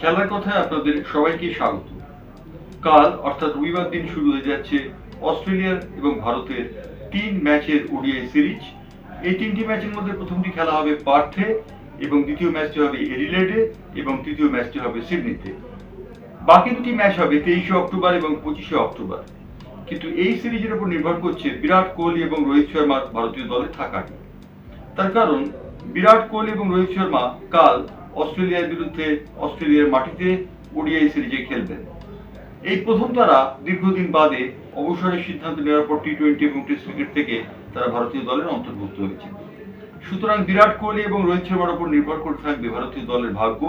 খেলার কথায় আপনাদের সবাইকে স্বাগত। কাল অর্থাৎ রবিবার দিন শুরু হয়ে যাচ্ছে অস্ট্রেলিয়ার এবং ভারতের 3 ম্যাচের ওডিআই সিরিজ। এই 3টি ম্যাচের মধ্যে প্রথমটি খেলা হবে পার্থে এবং দ্বিতীয় ম্যাচটি হবে এডিলেডে এবং তৃতীয় ম্যাচটি হবে সিডনিতে। বাকি দুটি ম্যাচ হবে 23শে অক্টোবর এবং 25শে অক্টোবর। কিন্তু এই সিরিজের উপর নির্ভর করছে বিরাট কোহলি এবং রোহিত শর্মার ভারতীয় দলে থাকাটি। তার কারণ বিরাট কোহলি এবং রোহিত শর্মা কাল অস্ট্রেলিয়ার বিরুদ্ধে অস্ট্রেলিয়ার মাটিতে ওডিআই সিরিজে খেলবেন। এই প্রথম তারা দীর্ঘদিন বাদে অবসরের সিদ্ধান্ত নেওয়ার পর টি-20 এবং টেস্ট ক্রিকেট থেকে তারা ভারতীয় দলের অন্তর্ভুক্ত হয়েছে। সুতরাং বিরাট কোহলি এবং রোহিত শর্মার উপর নির্ভর করে থাকবে ভারতীয় দলের ভাগ্য,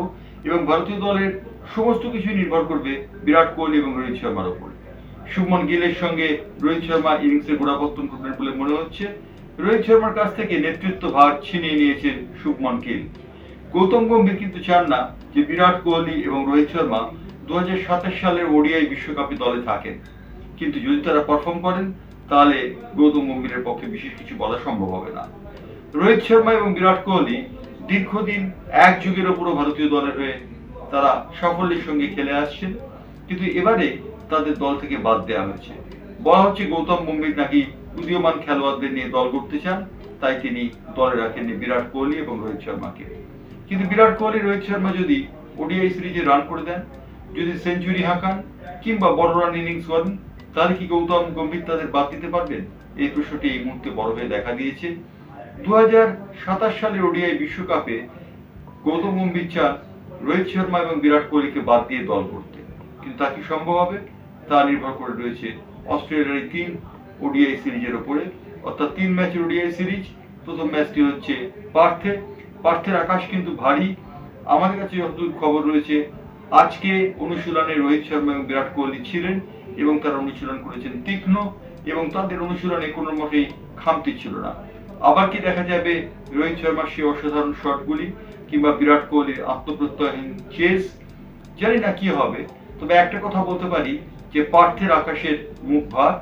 এবং ভারতীয় দলের সমস্ত কিছুই নির্ভর করবে বিরাট কোহলি এবং রোহিত শর্মার উপর। শুভমন গিলের সঙ্গে রোহিত শর্মা ইনিংসের গোড়াপত্তন করবেন বলে মনে হচ্ছে। রোহিত শর্মার কাছ থেকে নেতৃত্ব ভার ছিনিয়ে নিয়েছেন শুভমন গিল। গৌতম গম্ভীর কিন্তু চান না যে বিরাট কোহলি এবং রোহিত শর্মা 2027 সালের ওডিআই বিশ্বকাপে দলে থাকেন, কিন্তু যদি তারা পারফর্ম করেন তাহলে গৌতম গম্ভীরের পক্ষে বিশেষ কিছু বলা সম্ভব হবে না। রোহিত শর্মা এবং বিরাট কোহলি দীর্ঘদিন এক যুগের ওপরও ভারতীয় দলের হয়ে তারা সাফল্যের সঙ্গে খেলে আসছেন, কিন্তু এবারে তাদের দল থেকে বাদ দেওয়া হয়েছে। বলা হচ্ছে গৌতম গম্ভীর নাকি উদীয়মান খেলোয়াড়দের নিয়ে দল করতে চান, তাই তিনি দলে রাখেননি বিরাট কোহলি এবং রোহিত শর্মাকে। কিন্তু বিরাট কোহলি রোহিত শর্মা যদি ওডিআই সিরিজে রান করে দেন, যদি সেঞ্চুরি হাঁকান কিংবা বড় রান ইনিংস করেন, তাহলে কি গৌতম গম্ভীর তাদের বাদ দিতে পারবেন? এই প্রশ্নটি এই মুহূর্তে বড় হয়ে দেখা দিয়েছে। 2027 সালের ওডিআই বিশ্বকাপে গৌতম গম্ভীর চান রোহিত শর্মা এবং বিরাট কোহলিকে বাদ দিয়ে দল করতে, কিন্তু তা কি সম্ভব হবে? তা নির্ভর করে রয়েছে অস্ট্রেলিয়ার এই 3 ওডিআই সিরিজের উপরে, অর্থাৎ 3 ম্যাচের ওডিআই সিরিজ। প্রথম ম্যাচটি হচ্ছে পার্থে। পার্থের আকাশ কিন্তু ভারী। আমাদের কাছে যতদূর খবর রয়েছে, আজকে অনুশীলনে রোহিত শর্মা এবং বিরাট কোহলি ছিলেন এবং তারা অনুশীলন করেছেন তীক্ষ্ণ, এবং তাদের অনুশীলনে কোনো মতেই খামতি ছিল না। আবার কি দেখা যাবে রোহিত শর্মার সেই অসাধারণ শটগুলি কিংবা বিরাট কোহলির আত্মপ্রত্যয়হীন চেস? জানি না কি হবে, তবে একটা কথা বলতে পারি যে পার্থের আকাশের মুখ ভার।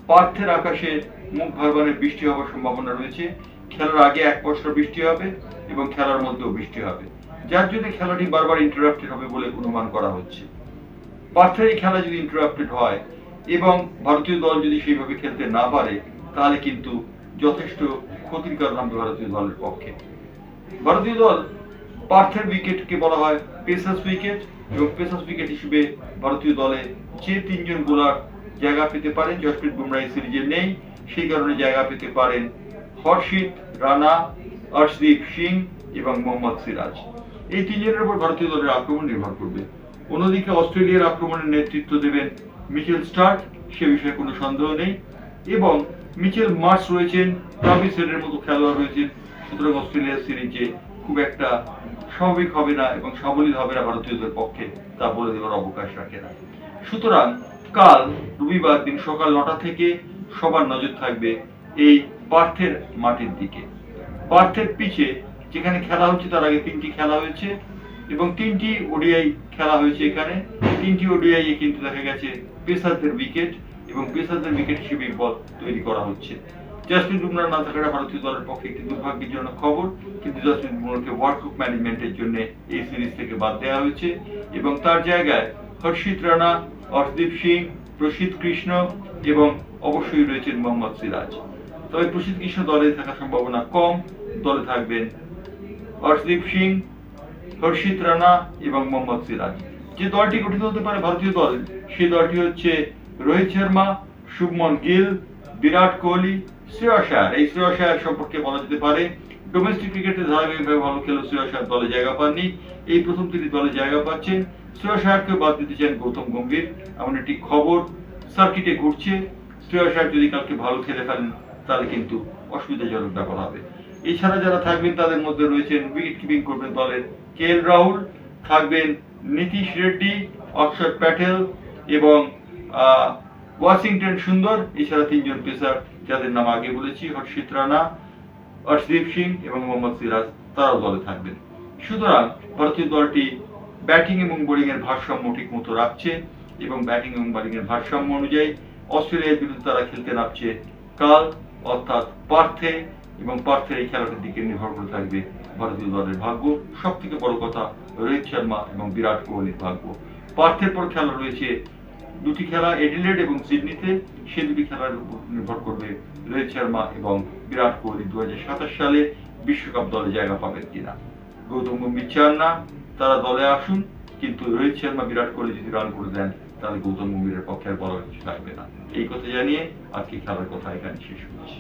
পার্থের আকাশের মুখ ভার মানে বৃষ্টি হওয়ার সম্ভাবনা রয়েছে। খেলার আগে এক পশলা বৃষ্টি হবে এবং খেলার মধ্যেও বৃষ্টি হবে, যার জন্য খেলাটি বারবার ইন্টারাপ্টেড হবে বলে অনুমান করা হচ্ছে। পার্থের এই খেলা যদি ইন্টারাপ্টেড হয় এবং ভারতীয় দল যদি সেইভাবে খেলতে না পারে, তাহলে কিন্তু যথেষ্ট ক্ষতির কারণ হবে ভারতীয় দলের পক্ষে। ভারতীয় দল পার্থের উইকেটকে বলা হয় পেসার্স উইকেট, এবং পেসার্স উইকেট হিসেবে ভারতীয় দলে যে 3 জন বোলার জায়গা পেতে পারেন, জসপ্রীত বুমরাহ এই সিরিজে নেই, সেই কারণে জায়গা পেতে পারেন হর্ষিত রানা, অর্শদীপ সিং এবং মোহাম্মদ সিরাজ। এই 3 জনের উপর ভারতীয় দলের আক্রমণ নির্ভর করবে। অন্যদিকে অস্ট্রেলিয়ার আক্রমণের নেতৃত্ব দেবেন মিচেল স্টার্ক, সে বিষয়ে কোনো সন্দেহ নেই, এবং মিচেল মার্শ রয়েছেন, ট্রাভিস হেডের মতো খেলোয়াড় রয়েছেন। সুতরাং অস্ট্রেলিয়ার সিরিজে খুব একটা স্বাভাবিক হবে না এবং সাবলীল হবে না ভারতীয়দের পক্ষে, তা বলে দেওয়ার অবকাশ রাখে না। সুতরাং কাল রবিবার দিন সকাল 9টা থেকে সবার নজর থাকবে এই পার্থের মাটির দিকে। পার্থের পিচে যেখানে খেলা হচ্ছে, তার আগে 3টি খেলা হয়েছে এবং 3টি ওডিআই খেলা হয়েছে। এখানে 3টি ওডিআই কিন্তু দেখা গেছে পেসারদের উইকেট, এবং পেসারদের উইকেট হিসেবে বল তৈরি করা হচ্ছে। জসপ্রীত বুমরাহ না থাকাটা ভারতীয় দলের পক্ষে একটি দুর্ভাগ্যজনক খবর, কিন্তু জসপ্রীত বুমরাহকে ওয়ার্ল্ড কাপ ম্যানেজমেন্টের জন্য এই সিরিজ থেকে বাদ দেওয়া হয়েছে, এবং তার জায়গায় হর্ষিত রানা, অর্শদীপ সিং, প্রসিদ্ধ কৃষ্ণ এবং অবশ্যই রয়েছেন মোহাম্মদ সিরাজ। তবে প্রসিদ্ধ কৃষ্ণ দলে থাকার সম্ভাবনা কম। দলে থাকবেন অর্শদীপ সিং, হর্ষিত রানা এবং মোহাম্মদ সিরাজ। যে দলটি গঠিত হতে পারে ভারতীয় দল, সেই দলটি হচ্ছে রোহিত শর্মা, শুভমন গিল, বিরাট কোহলি, শ্রেয়স আয়ার। এই শ্রেয়স আয়ার সম্পর্কে বলা যেতে পারে ডোমেস্টিক ক্রিকেটে ধারাবাহিকভাবে ভালো খেলে শ্রেয়স আয়ার দলে জায়গা পাননি, এই প্রথম তিনি দলে জায়গা পাচ্ছেন। শ্রেয়স আয়ারকে বাদ দিতে চান গৌতম গম্ভীর, এমন একটি খবর সার্কিটে ঘুরছে। শ্রেয়স আয়ার যদি কালকে ভালো খেলে ফেলেন, তাহলে কিন্তু অসুবিধাজনক ব্যাপার হবে। এছাড়া যারা থাকবেন তাদের মধ্যে রয়েছেন উইকেট কিপিং করবেন দলের কে.এল. রাহুল, থাকবেন নীতিশ রেড্ডি, অক্ষর প্যাটেল এবং ওয়াশিংটন সুন্দর। এছাড়া 3 জন পেসার যাদের নাম আগে বলেছি, হর্ষিত রানা, অর্শদীপ সিং এবং মোহাম্মদ সিরাজ, তারাও দলে থাকবেন। সুতরাং ভারতীয় দলটি ব্যাটিং এবং বোলিং এর ভারসাম্য ঠিক মতো রাখছে, এবং ব্যাটিং এবং বোলিং এর ভারসাম্য অনুযায়ী অস্ট্রেলিয়ার বিরুদ্ধে তারা খেলতে নামছে কাল, অর্থাৎ পার্থে এবং পার্থের এই খেলাটার দিকে নির্ভর করে থাকবে ভারতীয় দলের ভাগ্য। সব থেকে বড় কথা রোহিত শর্মা এবং বিরাট কোহলির ভাগ্য। পার্থের পর খেলা রয়েছে দুটি খেলা এডিলেড এবং সিডনিতে, সে দুটি খেলার উপর নির্ভর করবে রোহিত শর্মা এবং বিরাট কোহলি 2027 সালে বিশ্বকাপ দলে জায়গা পাবেন কিনা। গৌতম গম্ভীর চান না তারা দলে আসুন, কিন্তু রোহিত শর্মা বিরাট কোহলি যদি রান করে দেন তাহলে গৌতম গম্ভীরের পক্ষে আর বলার কিছু থাকবে না। এই কথা জানিয়ে আজকে খেলার কথা এখানে শেষ করছি।